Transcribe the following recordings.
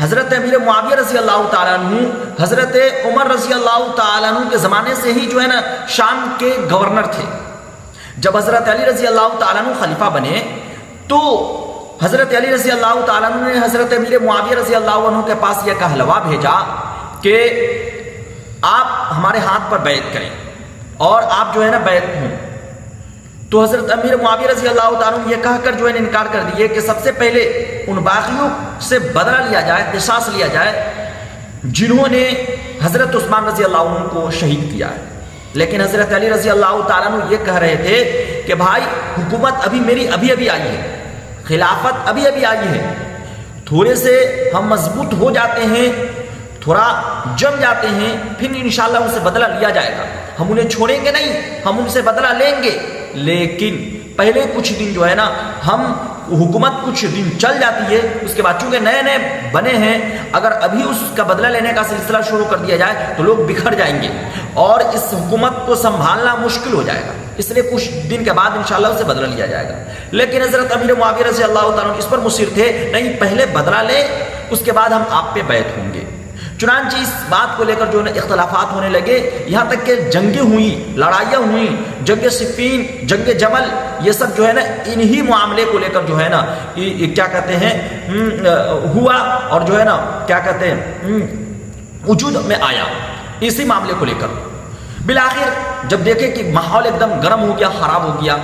حضرت امیر معاویہ رضی اللہ تعالیٰ عنہ حضرت عمر رضی اللہ تعالیٰ عنہ کے زمانے سے ہی جو ہے نا شام کے گورنر تھے۔ جب حضرت علی رضی اللہ تعالیٰ عنہ خلیفہ بنے تو حضرت علی رضی اللہ تعالیٰ عنہ نے حضرت امیر معاویہ رضی اللہ عنہ کے پاس یہ کہلوا بھیجا کہ آپ ہمارے ہاتھ پر بیعت کریں اور آپ جو ہے نا بیعت ہوں۔ تو حضرت امیر معاویہ رضی اللہ تعالیٰ عنہ یہ کہہ کر جو ہے انکار کر دیے کہ سب سے پہلے ان باغیوں سے بدلہ لیا جائے، قصاص لیا جائے جنہوں نے حضرت عثمان رضی اللہ عنہ کو شہید کیا ہے۔ لیکن حضرت علی رضی اللہ تعالیٰ عنہ یہ کہہ رہے تھے کہ بھائی حکومت میری ابھی آئی ہے، خلافت ابھی آئی ہے، تھوڑے سے ہم مضبوط ہو جاتے ہیں، تھوڑا جم جاتے ہیں، پھر انشاءاللہ ان سے بدلہ لیا جائے گا، ہم انہیں چھوڑیں گے نہیں، ہم ان سے بدلہ لیں گے، لیکن پہلے کچھ دن جو ہے نا ہم حکومت کچھ دن چل جاتی ہے، اس کے بعد چونکہ نئے بنے ہیں، اگر ابھی اس کا بدلہ لینے کا سلسلہ شروع کر دیا جائے تو لوگ بکھر جائیں گے اور اس حکومت کو سنبھالنا مشکل ہو جائے گا، اس لیے کچھ دن کے بعد انشاءاللہ اسے بدلہ لیا جائے گا۔ لیکن حضرت امیر معاویہ رضی اللہ تعالیٰ عنہ اس پر مصر تھے، نہیں پہلے بدلہ لیں، اس کے بعد ہم آپ پہ بیعت ہوں گے۔ چنانچہ اس بات کو لے کر جو ہے اختلافات ہونے لگے، یہاں تک کہ جنگیں ہوئیں، لڑائیاں ہوئیں، جنگ صفین، جنگ جمل، یہ سب جو ہے نا انہی معاملے کو لے کر جو ہے نا کیا کہتے ہیں ہوا، اور جو ہے نا کیا کہتے ہیں وجود میں آیا اسی معاملے کو لے کر۔ بالآخر جب دیکھے کہ ماحول ایک دم گرم ہو گیا، خراب ہو گیا،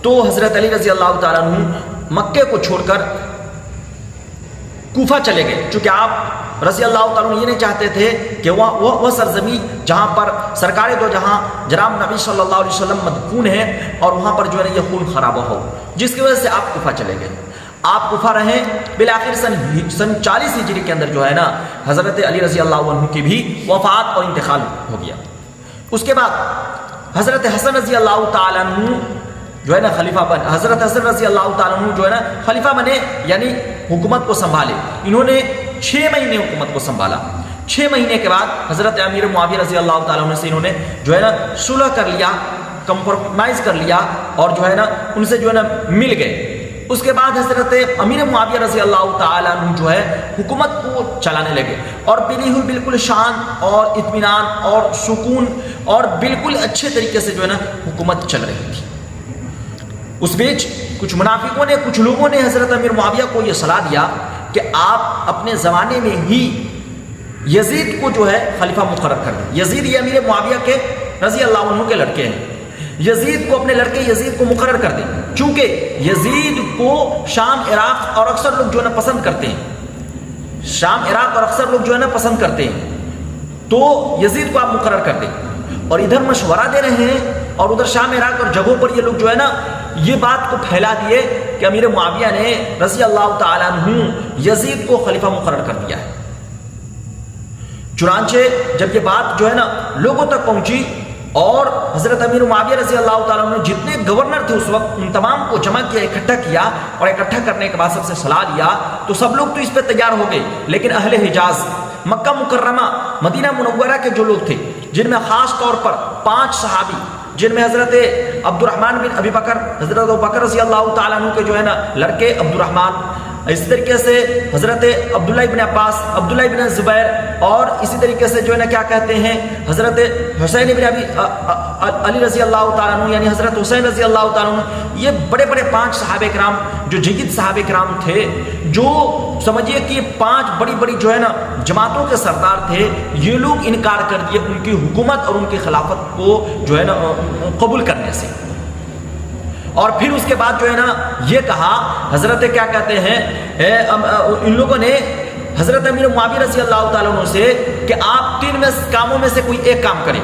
تو حضرت علی رضی اللہ تعالیٰ عنہ مکے کو چھوڑ کر کوفہ چلے گئے، چونکہ آپ رضی اللہ تعالیٰ عنہ یہ نہیں چاہتے تھے کہ وہ سرزمین جہاں پر سرکار دو جہاں جناب نبی صلی اللہ علیہ وسلم مدفون ہے اور وہاں پر جو ہے یہ خون خرابہ ہو، جس کی وجہ سے آپ کوفہ چلے گئے۔ آپ کوفہ رہیں، بالآخر سن 40 ہجری کے اندر جو ہے نا حضرت علی رضی اللہ عنہ کی بھی وفات اور انتقال ہو گیا۔ اس کے بعد حضرت حسن رضی اللہ تعالیٰ عنہ جو ہے نا خلیفہ بن، حضرت حسن رضی اللہ تعالیٰ عنہ جو ہے نا خلیفہ بنے، یعنی حکومت کو سنبھالے۔ انہوں نے 6 مہینے حکومت کو سنبھالا۔ 6 مہینے کے بعد حضرت امیر معاویہ رضی اللہ تعالیٰ عنہ سے انہوں نے جو ہے نا صلح کر لیا، کمپرومائز کر لیا، اور جو ہے نا ان سے جو ہے نا مل گئے۔ اس کے بعد حضرت امیر معاویہ رضی اللہ تعالیٰ عنہ جو ہے حکومت کو چلانے لگے، اور ملی ہوئی بالکل شان اور اطمینان اور سکون اور بالکل اچھے طریقے سے جو ہے نا حکومت چل رہی تھی۔ اس بیچ کچھ منافقوں نے، کچھ لوگوں نے حضرت امیر معاویہ کو یہ صلاح دیا کہ آپ اپنے زمانے میں ہی یزید کو جو ہے خلیفہ مقرر کر دیں۔ یزید یہ امیر معاویہ کے رضی اللہ عنہ کے لڑکے ہیں، یزید کو، اپنے لڑکے یزید کو مقرر کر دیں، چونکہ یزید کو شام عراق اور اکثر لوگ جو ہے نا پسند کرتے ہیں، شام عراق اور اکثر لوگ جو ہے نا پسند کرتے ہیں، تو یزید کو آپ مقرر کر دیں۔ اور ادھر مشورہ دے رہے ہیں اور ادھر شام عراق اور جگہوں پر یہ لوگ جو ہے نا یہ بات کو پھیلا دیے کہ امیر معاویہ نے رضی اللہ تعالیٰ عنہ یزید کو خلیفہ مقرر کر دیا ہے۔ چنانچہ جب یہ بات جو ہے نا لوگوں تک پہنچی اور حضرت امیر معاویہ رضی اللہ تعالیٰ عنہ جتنے گورنر تھے اس وقت ان تمام کو جمع کیا، اکٹھا کیا، اور اکٹھا کرنے کے بعد سب سے صلاح لیا، تو سب لوگ تو اس پہ تیار ہو گئے، لیکن اہل حجاز، مکہ مکرمہ، مدینہ منورہ کے جو لوگ تھے، جن میں خاص طور پر 5 صحابی، جن میں حضرت عبد الرحمن بن ابی بکر، حضرت ابو بکر رضی اللہ تعالیٰ عنہ کے جو ہے نا لڑکے عبد الرحمن، اس طریقے سے حضرت عبداللہ ابن عباس، عبداللہ ابن زبیر، اور اسی طریقے سے جو ہے نا کیا کہتے ہیں حضرت حسین ابن علی رضی اللہ تعالیٰ عنہ، یعنی حضرت حسین رضی اللہ تعالیٰ عنہ، یہ بڑے بڑے 5 صحابہ کرام جو جید صحابہ کرام تھے، جو سمجھیے کہ 5 بڑی بڑی جو ہے نا جماعتوں کے سردار تھے، یہ لوگ انکار کر دیے ان کی حکومت اور ان کی خلافت کو جو ہے نا قبول کرنے سے۔ اور پھر اس کے بعد جو ہے نا یہ کہا حضرت کیا کہتے ہیں ان لوگوں نے حضرت امیر معاویہ رضی اللہ تعالیٰ عنہ سے کہ آپ 3 کاموں میں سے کوئی ایک کام کریں،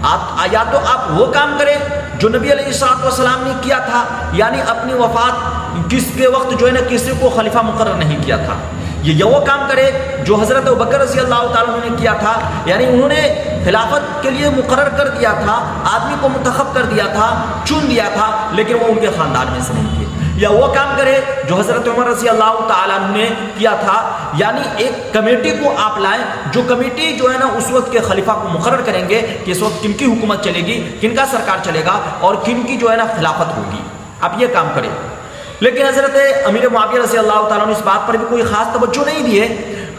آپ یا تو آپ وہ کام کریں جو نبی علیہ السلام نے کیا تھا، یعنی اپنی وفات کس کے وقت جو ہے نا کسی کو خلیفہ مقرر نہیں کیا تھا، یہ وہ کام کرے جو حضرت ابوبکر رضی اللہ تعالیٰ عنہ نے کیا تھا، یعنی انہوں نے خلافت کے لیے مقرر کر دیا تھا، آدمی کو منتخب کر دیا تھا، چن دیا تھا، لیکن وہ ان کے خاندان میں سے نہیں تھے، یا وہ کام کرے جو حضرت عمر رضی اللہ تعالیٰ عنہ نے کیا تھا، یعنی ایک کمیٹی کو آپ لائیں جو کمیٹی جو ہے نا اس وقت کے خلیفہ کو مقرر کریں گے کہ اس وقت کن کی حکومت چلے گی، کن کا سرکار چلے گا اور کن کی جو ہے نا خلافت ہوگی، آپ یہ کام کریں۔ لیکن حضرت امیر معاویہ رضی اللہ تعالیٰ عنہ اس بات پر بھی کوئی خاص توجہ نہیں دیے،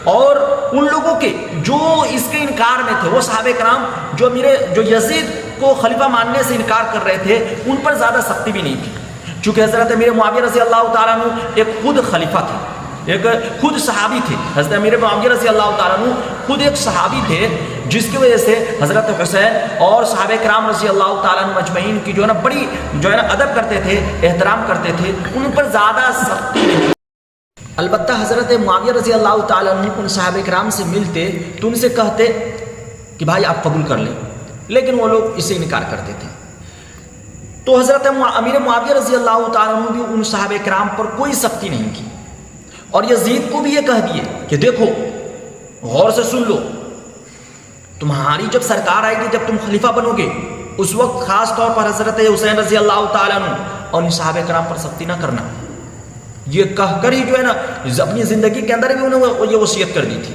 اور ان لوگوں کے جو اس کے انکار میں تھے، وہ صحابہ کرام جو یزید کو خلیفہ ماننے سے انکار کر رہے تھے، ان پر زیادہ سختی بھی نہیں تھی، چونکہ حضرت امیر معاویہ رضی اللہ تعالیٰ عنہ ایک خود خلیفہ تھے، ایک خود صحابی تھے۔ حضرت امیر معاویہ رضی اللہ تعالیٰ عنہ خود ایک صحابی تھے، جس کی وجہ سے حضرت حسین اور صحابہ کرام رضی اللہ تعالیٰ عنہ مجمعین کی بڑی ادب کرتے تھے، احترام کرتے تھے، ان پر زیادہ سختی نہیں۔ البتہ حضرت معاویہ رضی اللہ تعالیٰ عنہ ان صحابہ کرام سے ملتے تو ان سے کہتے کہ بھائی آپ قبول کر لیں، لیکن وہ لوگ اسے انکار کرتے تھے۔ تو حضرت امیر معاویہ رضی اللہ تعالیٰ عنہ بھی ان صحابہ کرام پر کوئی سختی نہیں کی، اور یزید کو بھی یہ کہہ دیے کہ دیکھو غور سے سن لو، تمہاری جب سرکار آئے گی، جب تم خلیفہ بنو گے، اس وقت خاص طور پر حضرت حسین رضی اللہ تعالیٰ عنہ اور ان صحابہ کرام پر سختی نہ کرنا۔ یہ کہہ کر ہی اپنی زندگی کے اندر بھی انہوں یہ وصیت کر دی تھی۔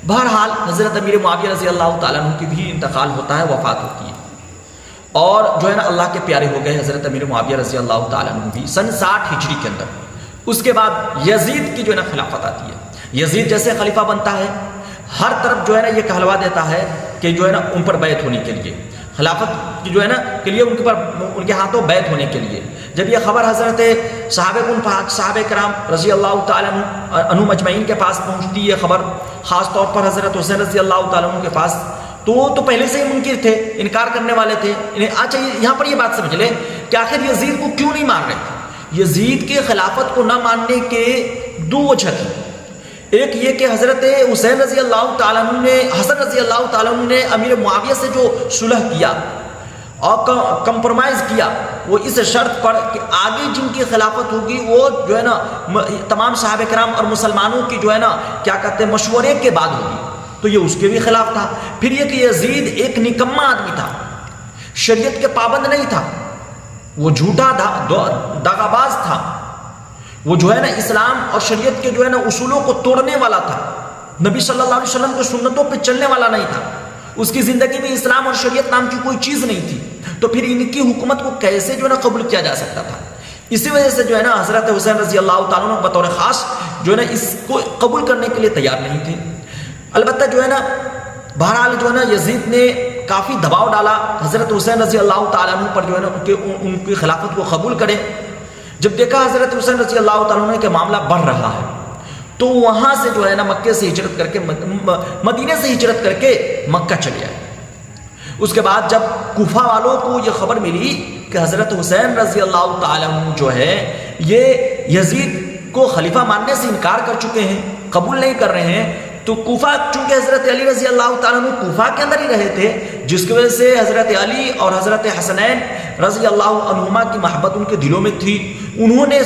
بہرحال حضرت امیر معاویہ رضی اللہ تعالیٰ عنہ کی بھی انتقال ہوتا ہے، وفات ہوتی ہے، اور اللہ کے پیارے ہو گئے حضرت امیر معاویہ رضی اللہ تعالیٰ عنہ بھی سن 60 ہجری کے اندر۔ اس کے بعد یزید کی خلافت آتی ہے۔ یزید جیسے خلیفہ بنتا ہے، ہر طرف یہ کہلوا دیتا ہے کہ ان پر بیعت ہونے کے لیے، خلافت کی کے لیے ان کے ہاتھوں بیعت ہونے کے لیے۔ جب یہ خبر حضرت صحابہ کرام رضی اللہ تعالیٰ عنہ مجمعین کے پاس پہنچتی ہے، یہ خبر خاص طور پر حضرت حسین رضی اللہ تعالیٰ عنہ کے پاس، تو وہ تو پہلے سے ہی منکر تھے، انکار کرنے والے تھے۔ اچھا یہاں پر یہ بات سمجھ لیں کہ آخر یزید کو کیوں نہیں مان رہے تھے؟ یزید کی خلافت کو نہ ماننے کے دو وجہ تھی۔ ایک یہ کہ حضرت حسین رضی اللہ تعالیٰ عنہ نے، حسن رضی اللہ تعالیٰ عنہ نے امیر معاویہ سے جو صلح کیا اور کمپرومائز کیا، وہ اس شرط پر کہ آگے جن کی خلافت ہوگی وہ تمام صحابہ کرام اور مسلمانوں کی کیا کہتے ہیں مشورے کے بعد ہوگی، تو یہ اس کے بھی خلاف تھا۔ پھر یہ کہ یزید ایک نکما آدمی تھا، شریعت کے پابند نہیں تھا، وہ جھوٹا دغاباز تھا، وہ اسلام اور شریعت کے اصولوں کو توڑنے والا تھا، نبی صلی اللہ علیہ وسلم کی سنتوں پہ چلنے والا نہیں تھا، اس کی زندگی میں اسلام اور شریعت نام کی کوئی چیز نہیں تھی، تو پھر ان کی حکومت کو کیسے قبول کیا جا سکتا تھا؟ اسی وجہ سے حضرت حسین رضی اللہ تعالیٰ عنہ بطور خاص اس کو قبول کرنے کے لیے تیار نہیں تھے۔ البتہ بہرحال یزید نے کافی دباؤ ڈالا حضرت حسین رضی اللہ تعالیٰ عنہ پر ان کی خلافت کو قبول کرے۔ جب دیکھا حضرت حسین رضی اللہ تعالیٰ عنہ کہ معاملہ بڑھ رہا ہے، تو وہاں سے مکے سے ہجرت کر کے مدینے سے ہجرت کر کے مکہ چلے آئے۔ اس کے بعد جب کوفہ والوں کو یہ خبر ملی کہ حضرت حسین رضی اللہ تعالیٰ عنہ یہ یزید کو خلیفہ ماننے سے انکار کر چکے ہیں، قبول نہیں کر رہے ہیں، تو کوفہ چونکہ حضرت علی رضی اللہ تعالیٰ عنہ کوفہ کے اندر ہی رہے تھے، جس کی وجہ سے حضرت علی اور حضرت حسنین رضی اللہ عنہما کی محبت ان کے دلوں میں تھی۔ انہوں نے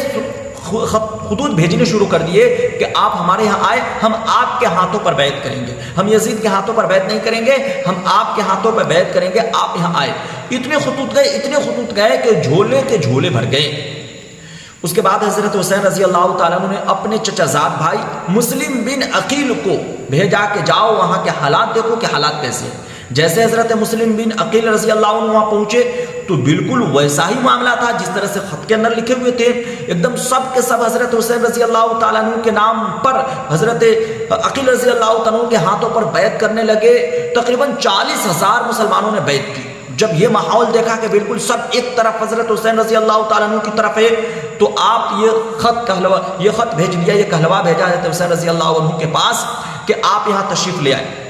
خطوط بھیجنے شروع کر دیے کہ آپ ہمارے یہاں آئے، ہم آپ کے ہاتھوں پر بیعت کریں گے، ہم یزید کے ہاتھوں پر بیعت نہیں کریں گے، ہم آپ کے ہاتھوں پر بیعت کریں گے، آپ یہاں آئے۔ اتنے خطوط گئے کہ جھولے کے جھولے بھر گئے۔ اس کے بعد حضرت حسین رضی اللہ تعالیٰ عنہ نے اپنے چچا زاد بھائی مسلم بن عقیل کو بھیجا کہ جاؤ وہاں کے حالات دیکھو کہ حالات کیسے ہیں۔ جیسے حضرت مسلم بن عقیل رضی اللہ عنہ وہاں پہنچے تو بالکل ویسا ہی معاملہ تھا جس طرح سے خط کے اندر لکھے ہوئے تھے، ایک دم سب کے سب حضرت حسین رضی اللہ تعالیٰ عنہ کے نام پر حضرت عقیل رضی اللہ تعالیٰ عنہ کے ہاتھوں پر بیعت کرنے لگے۔ تقریباً 40,000 مسلمانوں نے بیعت کی۔ جب یہ ماحول دیکھا کہ بالکل سب ایک طرف حضرت حسین رضی اللہ تعالیٰ عنہ کی طرف ہے، تو آپ یہ خط بھیج دیا، یہ کہلوا بھیجا حضرت حسین رضی اللہ عنہ کے پاس کہ آپ یہاں تشریف لے آئے۔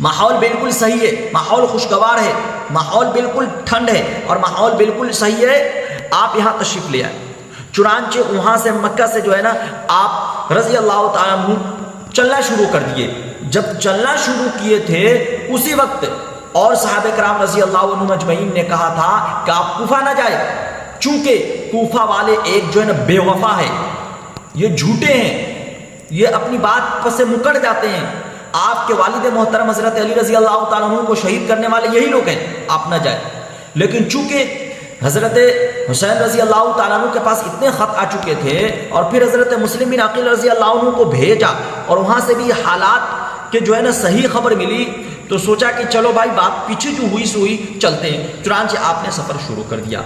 ماحول بالکل صحیح ہے، ماحول خوشگوار ہے، ماحول بالکل ٹھنڈ ہے اور ماحول بالکل صحیح ہے، آپ یہاں تشریف لے آئے۔ چنانچہ وہاں سے مکہ سے آپ رضی اللہ تعالیٰ عنہ چلنا شروع کر دیے۔ جب چلنا شروع کیے تھے اسی وقت اور صحابہ کرام رضی اللہ عنہ مجمعین نے کہا تھا کہ آپ کوفہ نہ جائے، چونکہ کوفہ والے ایک بے وفا ہے، یہ جھوٹے ہیں، یہ اپنی بات سے مکر جاتے ہیں، آپ کے والد محترم حضرت علی رضی اللہ تعالیٰ عنہ کو شہید کرنے والے یہی لوگ ہیں، آپ نہ جائیں۔ لیکن چونکہ حضرت حسین رضی اللہ تعالیٰ عنہ کے پاس اتنے خط آ چکے تھے اور پھر حضرت مسلم بن عقیل رضی اللہ عنہ کو بھیجا اور وہاں سے بھی حالات کے صحیح خبر ملی، تو سوچا کہ چلو بھائی بات پیچھے جو ہوئی سو ہوئی، چلتے ہیں۔ چنانچہ آپ نے سفر شروع کر دیا۔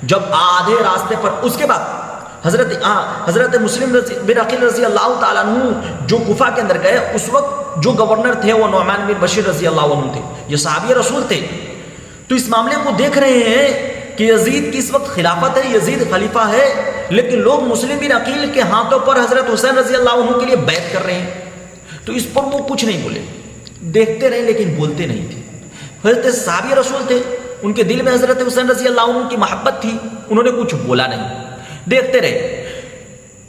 جب آدھے راستے پر اس کے بعد حضرت مسلم بن عقیل رضی اللہ تعالیٰ عنہ جو کوفہ کے اندر گئے، اس وقت جو گورنر تھے وہ نعمان بن بشیر رضی اللہ عنہ تھے، یہ صحابی رسول تھے. تو اس معاملے کو دیکھ رہے ہیں کہ یزید کی اس وقت خلافت ہے، یزید خلیفہ ہے، لیکن لوگ مسلم بن عقیل کے ہاتھوں پر حضرت حسین رضی اللہ عنہ کے لیے بیعت کر رہے ہیں. تو اس پر وہ کچھ نہیں بولے، دیکھتے رہے لیکن بولتے نہیں تھے. حضرت صحابی رسول تھے، ان کے دل میں حضرت حسین رضی اللہ عنہ کی محبت تھی، انہوں نے کچھ بولا نہیں، دیکھتے رہے.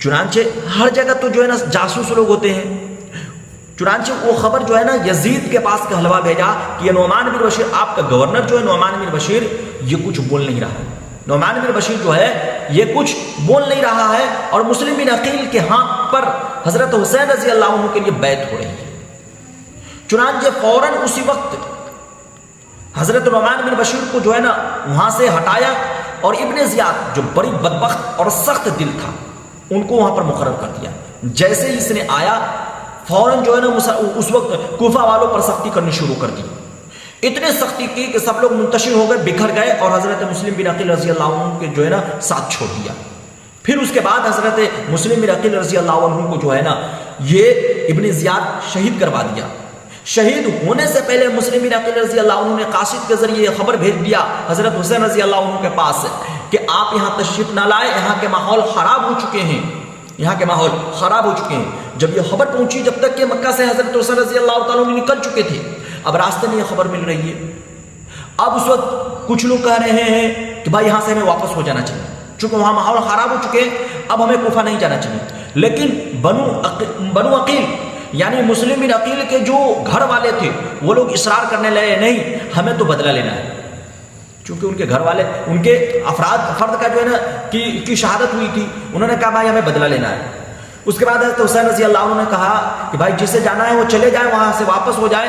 چنانچہ ہر جگہ تو جو ہے نا جاسوس لوگ ہوتے ہیں، چنانچہ وہ خبر جو ہے نا یزید کے پاس کا حلوہ بھیجا کہ یہ نعمان بن بشیر، آپ کا گورنر جو ہے نعمان بن بشیر، یہ کچھ بول نہیں رہا ہے. نعمان بن بشیر جو ہے یہ کچھ بول نہیں رہا ہے، اور مسلم بن عقیل کے ہاتھ پر حضرت حسین رضی اللہ عنہ کے لیے بیعت ہو رہی ہے. چنانچہ فوراً اسی وقت حضرت نعمان بن بشیر کو جو ہے نا وہاں سے ہٹایا، اور ابن زیاد جو بڑی بدبخت اور سخت دل تھا ان کو وہاں پر مقرر کر دیا. جیسے ہی اس نے آیا فوراً جو ہے نا اس وقت کوفہ والوں پر سختی کرنی شروع کر دی. اتنے سختی کی کہ سب لوگ منتشر ہو گئے، بکھر گئے، اور حضرت مسلم بن عقیل رضی اللہ عنہ کے جو ہے نا ساتھ چھوڑ دیا. پھر اس کے بعد حضرت مسلم بن عقیل رضی اللہ عنہ کو جو ہے نا یہ ابن زیاد شہید کروا دیا. شہید ہونے سے پہلے مسلم بن عقیل رضی اللہ عنہ نے قاصد کے ذریعے یہ خبر بھیج دیا حضرت حسین رضی اللہ عنہ کے پاس کہ آپ یہاں تشریف نہ لائے، یہاں کے ماحول خراب ہو چکے ہیں، یہاں کے ماحول خراب ہو چکے ہیں. جب یہ خبر پہنچی، جب تک کہ مکہ سے حضرت حسین رضی اللہ تعالیٰ عنہ نکل چکے تھے، اب راستے میں یہ خبر مل رہی ہے. اب اس وقت کچھ لوگ کہہ رہے ہیں کہ بھائی یہاں سے ہمیں واپس ہو جانا چاہیے، چونکہ وہاں ماحول خراب ہو چکے ہیں، اب ہمیں کوفہ نہیں جانا چاہیے. لیکن بنو عقیل یعنی مسلم بن عقیل کے جو گھر والے تھے وہ لوگ اصرار کرنے لگے، نہیں ہمیں تو بدلہ لینا ہے، چونکہ ان کے گھر والے، ان کے فرد کا جو ہے نا کی شہادت ہوئی تھی. انہوں نے کہا بھائی ہمیں بدلہ لینا ہے. اس کے بعد حضرت حسین رضی اللہ عنہ نے کہا کہ بھائی جسے جانا ہے وہ چلے جائے، وہاں سے واپس ہو جائے،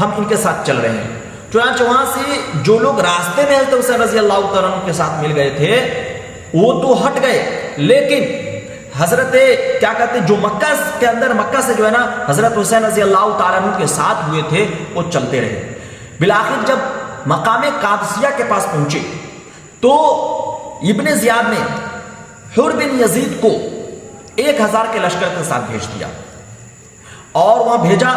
ہم ان کے ساتھ چل رہے ہیں. چنانچہ وہاں سے جو لوگ راستے میں حضرت حسین رضی اللہ تعالیٰ عنہ کے ساتھ مل گئے تھے وہ تو ہٹ گئے، لیکن حضرت کیا کہتے ہیں جو مکہ کے اندر، مکہ سے جو ہے نا حضرت حسین رضی اللہ تعالیٰ عنہ کے ساتھ ہوئے تھے وہ چلتے رہے. بالآخر جب مقام قادسیہ کے پاس پہنچے تو ابن زیاد نے حر بن یزید کو 1000 کے لشکر کے ساتھ بھیج دیا، اور وہاں بھیجا.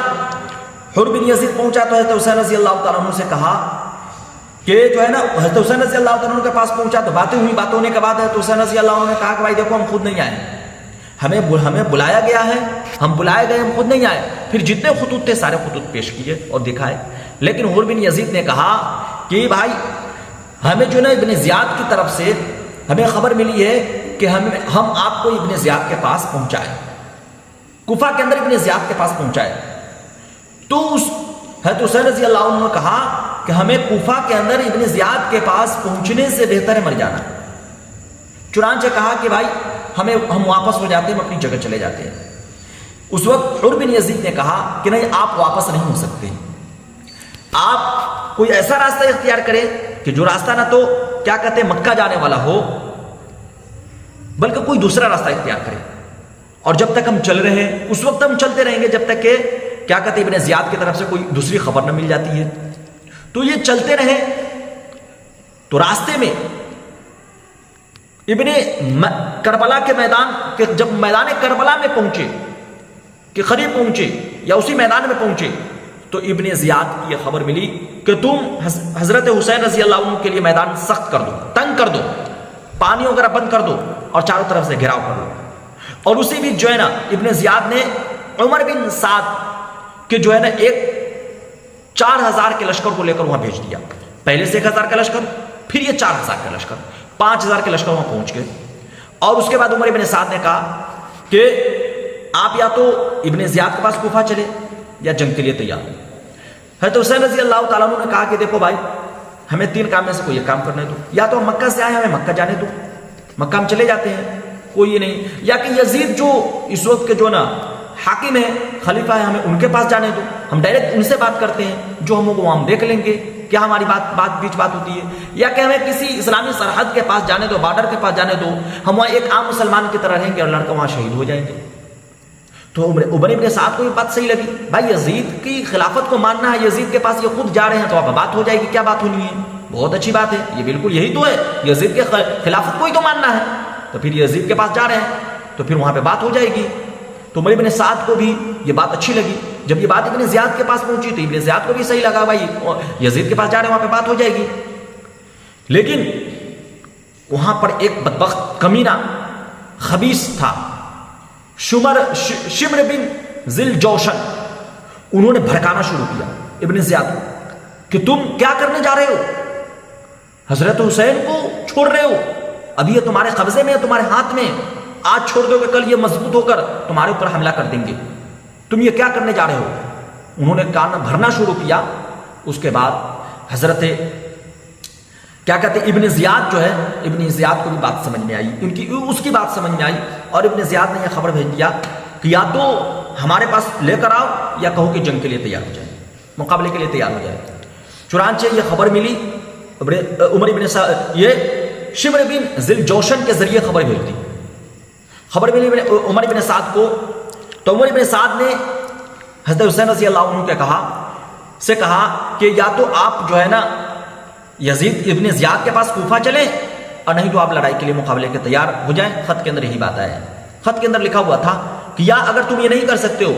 حر بن یزید پہنچا تو حضرت حسین رضی اللہ تعالیٰ عنہ سے کہا کہ جو ہے نا حضرت حسین رضی اللہ تعالیٰ عنہ کے پاس پہنچا تو باتیں ہوئی. باتوں ہونے کے بعد حضرت حسین رضی اللہ عنہ نے کہا کہ بھائی دیکھو ہم خود نہیں آئے، ہمیں بلایا گیا ہے، ہم بلائے گئے، ہم خود نہیں آئے. پھر جتنے خطوط تھے سارے خطوط پیش کیے اور دکھائے. لیکن حر بن یزید نے کہا کہ بھائی ہمیں جو نا ابن زیاد کی طرف سے ہمیں خبر ملی ہے کہ ہم آپ کو ابن زیاد کے پاس پہنچائے، کوفہ کے اندر ابن زیاد کے پاس پہنچائے. تو اس حضرت حسین رضی اللہ عنہ نے کہا کہ ہمیں کوفہ کے اندر ابن زیاد کے پاس پہنچنے سے بہتر ہے مر جانا. چنانچہ کہا کہ بھائی ہم واپس ہو جاتے ہیں، ہم اپنی جگہ چلے جاتے ہیں. اس وقت حر بن یزید نے کہا کہ نہیں، آپ واپس نہیں ہو سکتے، آپ کوئی ایسا راستہ اختیار کریں کہ جو راستہ نہ تو کیا کہتے ہیں مکہ جانے والا ہو، بلکہ کوئی دوسرا راستہ اختیار کرے. اور جب تک ہم چل رہے ہیں اس وقت ہم چلتے رہیں گے جب تک کہ کیا کہتے ہیں ابن زیاد کی طرف سے کوئی دوسری خبر نہ مل جاتی ہے. تو یہ چلتے رہے. تو راستے میں ابن کربلا کے میدان کے جب میدان کربلا میں پہنچے کہ قریب پہنچے یا اسی میدان میں پہنچے تو ابن زیاد کی یہ خبر ملی کہ تم حضرت حسین رضی اللہ عنہ کے لیے میدان سخت کر دو، تنگ کر دو، پانی وغیرہ بند کر دو اور چاروں طرف سے گھیراؤ کر دو. اور اسی بھی جو ہے نا ابن زیاد نے عمر بن سعد کہ جو ہے نا 4000 کے لشکر کو لے کر وہاں بھیج دیا. پہلے سے 1000 کا لشکر، پھر یہ 4000 کا لشکر، 5000 کے لشکر وہاں پہنچ گئے. اور اس کے بعد عمر بن سعد نے کہا کہ آپ یا تو ابن زیاد کے پاس کوفہ چلے یا جنگ کے لیے تیار ہو. حضرت حسین رضی اللہ تعالیٰ عنہ نے کہا کہ دیکھو بھائی ہمیں 3 کام میں سے کوئی ایک کام کرنے دو، یا تو ہم مکہ سے آئے ہمیں مکہ جانے دو، مکہ ہم چلے جاتے ہیں، کوئی یہ نہیں، یا کہ یزید جو اس وقت کے جو نا حاکم ہے، خلیفہ ہے، ہمیں ان کے پاس جانے دو، ہم ڈائریکٹ ان سے بات کرتے ہیں، جو ہم کو ہم دیکھ لیں گے کیا ہماری بیچ بات ہوتی ہے، یا کہ ہمیں کسی اسلامی سرحد کے پاس جانے دو، بارڈر کے پاس جانے دو، ہم وہاں ایک عام مسلمان کی طرح رہیں گے اور لڑکا وہاں شہید ہو جائیں گے. تو عمر بن سعد کو یہ بات صحیح لگی، بھائی یزید کی خلافت کو ماننا ہے، یزید کے پاس یہ خود جا رہے ہیں تو اب بات ہو جائے گی، کیا بات ہونی ہے، بہت اچھی بات ہے، یہ بالکل یہی تو ہے، یزید کے خلافت کو ہی تو ماننا ہے. تو پھر یزید کے پاس جا رہے ہیں تو پھر وہاں پہ بات ہو جائے گی. تو عمر بن سعد کو بھی یہ بات اچھی لگی. جب یہ بات ابن زیاد کے پاس پہنچی تو ابن زیاد کو بھی صحیح لگا, بھائی یزید کے پاس جا رہے ہیں وہاں پہ بات ہو جائے گی. لیکن وہاں پر ایک بدبخت کمینہ خبیث تھا, شمر بن ذل جوشن. انہوں نے بھڑکانا شروع کیا ابن زیاد کو کہ تم کیا کرنے جا رہے ہو, حضرت حسین کو چھوڑ رہے ہو, ابھی یہ تمہارے قبضے میں ہے, تمہارے ہاتھ میں, آج چھوڑ دو گے کل یہ مضبوط ہو کر تمہارے اوپر حملہ کر دیں گے, تم یہ کیا کرنے جا رہے ہو. انہوں نے کان بھرنا شروع کیا. اس کے بعد حضرت کیا کہتے ہیں ابن زیاد جو ہے, ابن زیاد کو بھی بات سمجھ میں آئی, اس کی بات سمجھ میں آئی, اور ابن زیاد نے یہ خبر بھیج دیا کہ یا تو ہمارے پاس لے کر آؤ یا کہو کہ جنگ کے لیے تیار ہو جائے, مقابلے کے لیے تیار ہو جائے. چنانچہ یہ خبر ملی عمر بن یہ شمر بن ذل جوشن کے ذریعے خبر بھیج دی. خبر ملی عمر بن سعد کو, تو عمر بن سعد نے حضرت حسین رضی اللہ عنہ سے کہا کہ یا تو آپ جو ہے نا یزید ابن زیاد کے پاس کوفہ چلیں, اور نہیں تو آپ لڑائی کے لیے مقابلے کے تیار ہو جائیں. خط کے اندر یہی بات آیا ہے. خط کے اندر لکھا ہوا تھا کہ یا اگر تم یہ نہیں کر سکتے ہو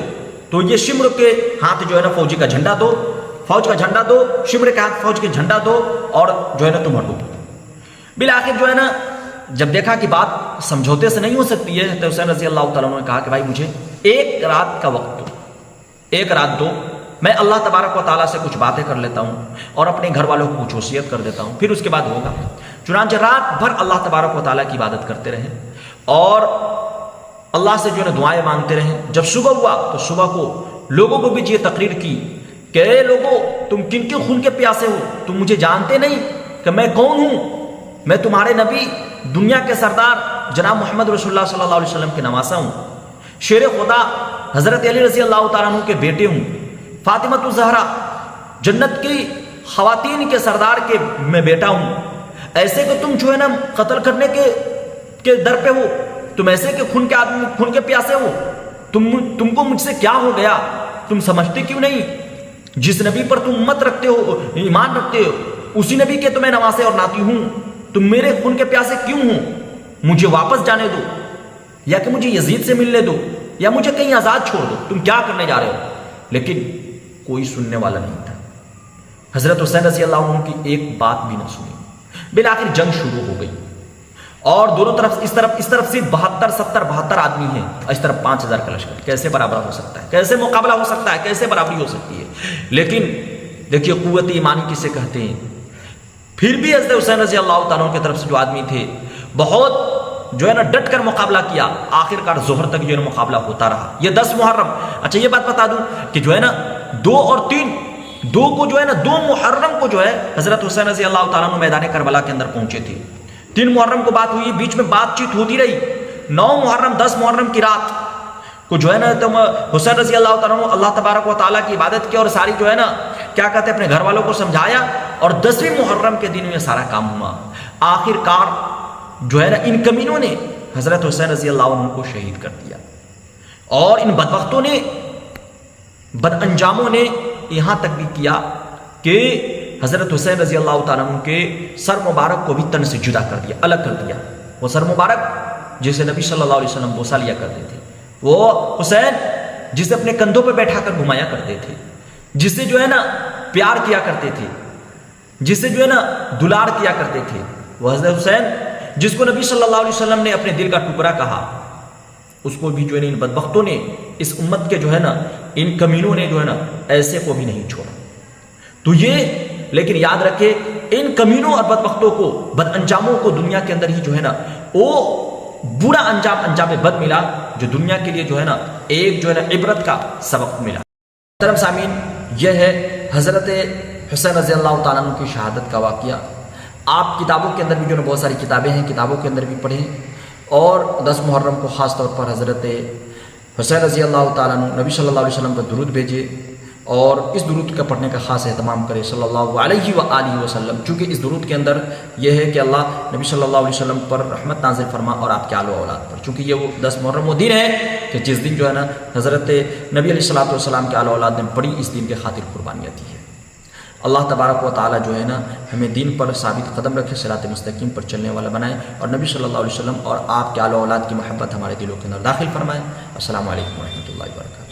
تو یہ شمر کے ہاتھ جو ہے نا فوجی کا جھنڈا دو, فوج کا جھنڈا دو, شمر کے ہاتھ فوج کے جھنڈا دو, اور جو ہے نا تم ہٹو. بالآخر جو ہے نا جب دیکھا کہ بات سمجھوتے سے نہیں ہو سکتی ہے, تو حسین رضی اللہ تعالیٰ عنہ نے کہا کہ بھائی مجھے ایک رات کا وقت دو, ایک رات دو, میں اللہ تبارک و تعالیٰ سے کچھ باتیں کر لیتا ہوں اور اپنے گھر والوں کو کچھ وصیت کر دیتا ہوں, پھر اس کے بعد ہوگا. چنانچہ رات بھر اللہ تبارک و تعالیٰ کی عبادت کرتے رہے اور اللہ سے جو ہے نا دعائیں مانگتے رہے. جب صبح ہوا تو صبح کو لوگوں کو بھی یہ تقریر کی کہ اے لوگوں, تم کن کے خون کے پیاسے ہو, تم مجھے جانتے نہیں کہ میں کون ہوں. میں تمہارے نبی, دنیا کے سردار جناب محمد رسول اللہ صلی اللہ علیہ وسلم کے نواسا ہوں, شیر خدا حضرت علی رضی اللہ تعالیٰ عنہ کے بیٹے ہوں, فاطمہ الزہرا جنت کی خواتین کے سردار کے میں بیٹا ہوں. ایسے کہ تم جو ہے نا قتل کرنے کے در پہ ہو, تم ایسے کہ خون کے آدمی, خون کے پیاسے ہو, تم کو مجھ سے کیا ہو گیا, تم سمجھتے کیوں نہیں جس نبی پر تم امت رکھتے ہو, ایمان رکھتے ہو, اسی نبی کے تمہیں نواسے اور ناتی ہوں, تم میرے خون کے پیاسے کیوں ہو, مجھے واپس جانے دو, یا کہ مجھے یزید سے ملنے دو, یا مجھے کہیں آزاد چھوڑ دو, تم کیا کرنے جا رہے ہو. لیکن کوئی سننے والا نہیں تھا. حضرت حسین رضی اللہ عنہ کی ایک بات بھی نہ سنی. بالآخر جنگ شروع ہو گئی اور دونوں طرف اس طرف سے 72 آدمی ہیں, اس طرف 5000 کا لشکر. کیسے برابر ہو سکتا ہے, کیسے مقابلہ ہو سکتا ہے, کیسے برابری ہو سکتی ہے. لیکن دیکھیے قوت ایمانی کسے کہتے ہیں. پھر بھی حضرت حسین رضی اللہ تعالیٰ کی طرف سے جو آدمی تھے بہت جو ہے نا ڈٹ کر مقابلہ کیا. آخرکار ظہر تک جو ہے نا مقابلہ ہوتا رہا. یہ 10 محرم, اچھا یہ بات بتا دوں کہ جو ہے نا 2 اور 3 کو جو ہے نا 2 محرم کو جو ہے حضرت حسین رضی اللہ تعالیٰ عنہ میدان کربلا کے اندر پہنچے تھے. 3 محرم کو بات ہوئی, بیچ میں بات چیت ہوتی رہی. 9 محرم 10 محرم کی رات کو جو ہے نا تم حسین رضی اللہ تعالیٰ عنہ اللہ تبارک و تعالیٰ کی عبادت کی اور ساری جو ہے نا کیا کہتے ہیں اپنے گھر والوں کو سمجھایا, اور 10ویں محرم کے دن یہ سارا کام ہوا. آخرکار جو ہے نا ان کمینوں نے حضرت حسین رضی اللہ عنہ کو شہید کر دیا, اور ان بدبختوں نے, بد انجاموں نے یہاں تک بھی کیا کہ حضرت حسین رضی اللہ تعالیٰ عنہ کے سر مبارک کو بھی تن سے جدا کر دیا, الگ کر دیا. وہ سر مبارک جسے نبی صلی اللہ علیہ وسلم بوسہ لیا کرتے تھے, وہ حسین جسے اپنے کندھوں پہ بیٹھا کر گھمایا کرتے تھے, جسے جو ہے نا پیار کیا کرتے تھے, جسے جو ہے نا دلار کیا کرتے تھے, وہ حضرت حسین جس کو نبی صلی اللہ علیہ وسلم نے اپنے دل کا ٹکڑا کہا, اس کو بھی جو ہے نا ان بدبختوں نے, اس امت کے جو ہے نا ان کمینوں نے جو ہے نا ایسے کو بھی نہیں چھوڑا. تو یہ لیکن یاد رکھے ان کمینوں اور بدبختوں کو, بد انجاموں کو دنیا کے اندر ہی جو ہے نا وہ برا انجام بد ملا, جو دنیا کے لیے جو ہے نا ایک جو ہے نا عبرت کا سبق ملا. محترم سامعین, یہ ہے حضرت حسین رضی اللہ تعالیٰ عنہ کی شہادت کا واقعہ. آپ کتابوں کے اندر بھی جو ہے بہت ساری کتابیں ہیں, کتابوں کے اندر بھی پڑھیں, اور 10 محرم کو خاص طور پر حضرت حسین رضی اللہ تعالیٰ عنہ نبی صلی اللہ علیہ وسلم پر درود بھیجے, اور اس درود کا پڑھنے کا خاص اہتمام کرے صلی اللہ علیہ وآلہ وسلم, چونکہ اس درود کے اندر یہ ہے کہ اللہ نبی صلی اللہ علیہ وسلم پر رحمت نازل فرما اور آپ کے آل و اولاد پر, چونکہ یہ وہ 10 محرم وہ دن ہے کہ جس دن جو ہے نا حضرت نبی علیہ الصلوۃ والسلام کے آل و اولاد نے بڑی اس دن کے خاطر قربانیاں دی ہے. اللہ تبارک و تعالی جو ہے نا ہمیں دین پر ثابت قدم رکھے، صراط مستقیم پر چلنے والا بنائے، اور نبی صلی اللہ علیہ وسلم اور آپ کے آل و اولاد کی محبت ہمارے دلوں کے اندر داخل فرمائے۔ السلام علیکم ورحمۃ اللہ وبرکاتہ۔